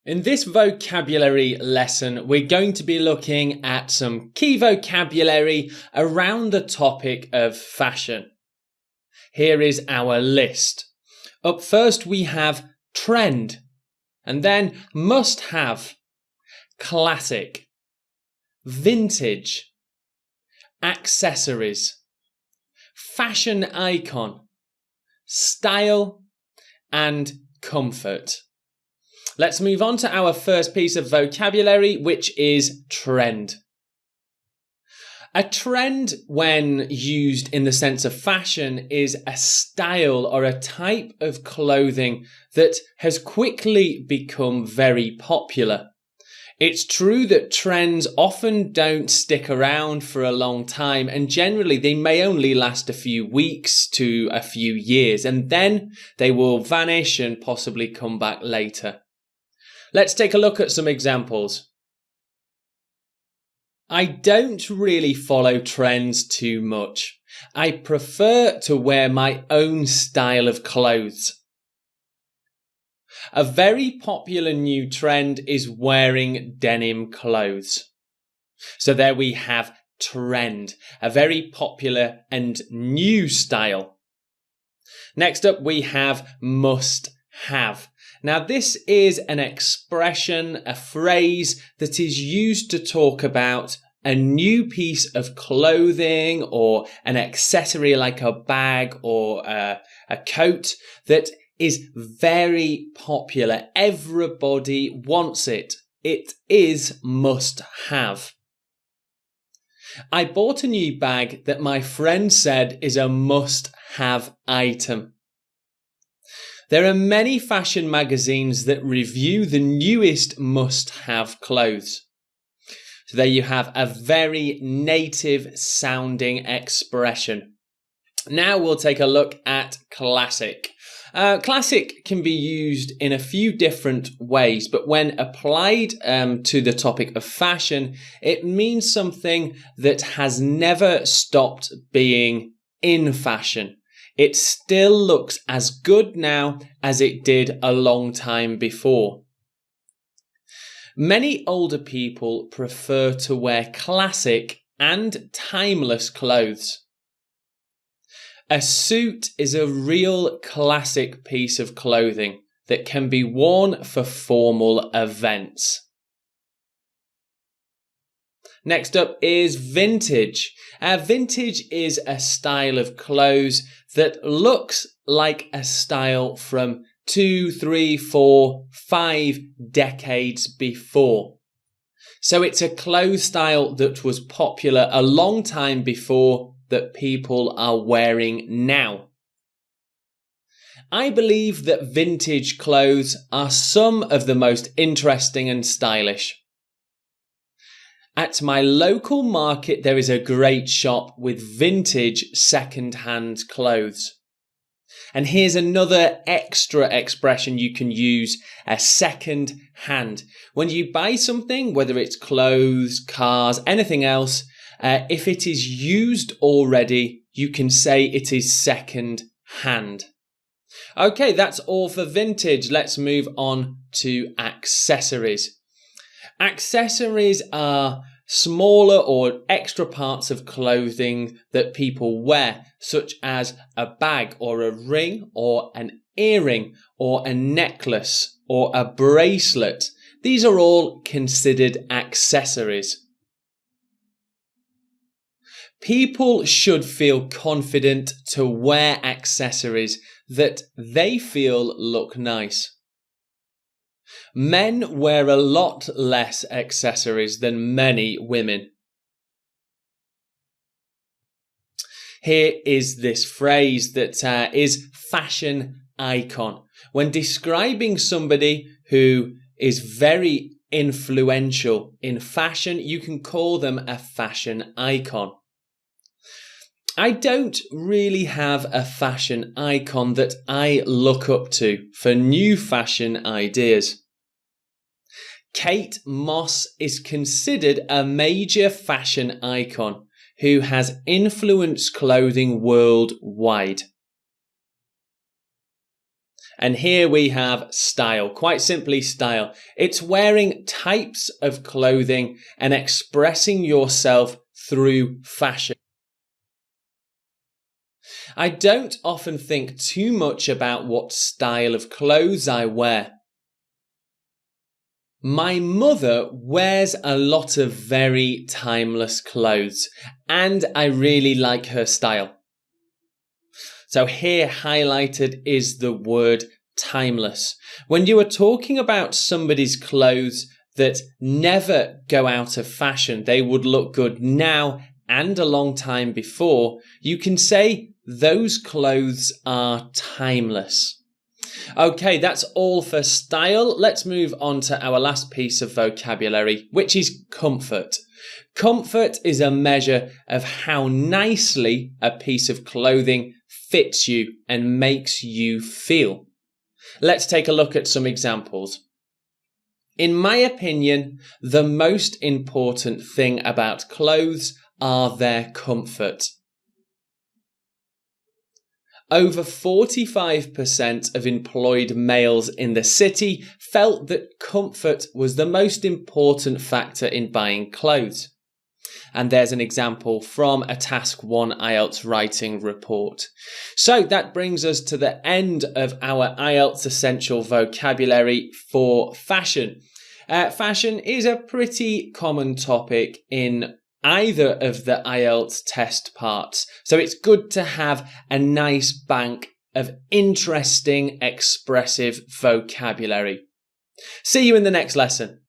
In this vocabulary lesson, we're going to be looking at some key vocabulary around the topic of fashion. Here is our list. Up first, we have trend, and then must have, classic, vintage, accessories, fashion icon, style, and comfort. Let's move on to our first piece of vocabulary, which is trend. A trend, when used in the sense of fashion, is a style or a type of clothing that has quickly become very popular. It's true that trends often don't stick around for a long time, and generally they may only last a few weeks to a few years, and then they will vanish and possibly come back later. Let's take a look at some examples. I don't really follow trends too much. I prefer to wear my own style of clothes. A very popular new trend is wearing denim clothes. So there we have trend, a very popular and new style. Next up we have must have. Now this is an expression, a phrase that is used to talk about a new piece of clothing or an accessory like a bag or a coat that is very popular. Everybody wants it. It is must have. I bought a new bag that my friend said is a must have item. There are many fashion magazines that review the newest must-have clothes. So there you have a very native sounding expression. Now we'll take a look at classic. Classic can be used in a few different ways, but when applied to the topic of fashion, it means something that has never stopped being in fashion. It still looks as good now as it did a long time before. Many older people prefer to wear classic and timeless clothes. A suit is a real classic piece of clothing that can be worn for formal events. Next up is vintage. Vintage is a style of clothes that looks like a style from 2, 3, 4, 5 decades before. So it's a clothes style that was popular a long time before that people are wearing now. I believe that vintage clothes are some of the most interesting and stylish. At my local market, there is a great shop with vintage second-hand clothes. And here's another extra expression you can use, a second hand. When you buy something, whether it's clothes, cars, anything else, if it is used already, you can say it is second hand. Okay, that's all for vintage. Let's move on to accessories. Accessories are smaller or extra parts of clothing that people wear, such as a bag or a ring or an earring or a necklace or a bracelet. These are all considered accessories. People should feel confident to wear accessories that they feel look nice. Men wear a lot less accessories than many women. Here is this phrase that is fashion icon. When describing somebody who is very influential in fashion, you can call them a fashion icon. I don't really have a fashion icon that I look up to for new fashion ideas. Kate Moss is considered a major fashion icon who has influenced clothing worldwide. And here we have style, quite simply style. It's wearing types of clothing and expressing yourself through fashion. I don't often think too much about what style of clothes I wear. My mother wears a lot of very timeless clothes, and I really like her style. So here highlighted is the word timeless. When you are talking about somebody's clothes that never go out of fashion, they would look good now and a long time before, you can say those clothes are timeless. Okay, that's all for style. Let's move on to our last piece of vocabulary, which is comfort. Comfort is a measure of how nicely a piece of clothing fits you and makes you feel. Let's take a look at some examples. In my opinion, the most important thing about clothes are their comfort. Over 45% of employed males in the city felt that comfort was the most important factor in buying clothes. And there's an example from a Task 1 IELTS writing report. So that brings us to the end of our IELTS essential vocabulary for fashion. Fashion is a pretty common topic in either of the IELTS test parts. So it's good to have a nice bank of interesting, expressive vocabulary. See you in the next lesson.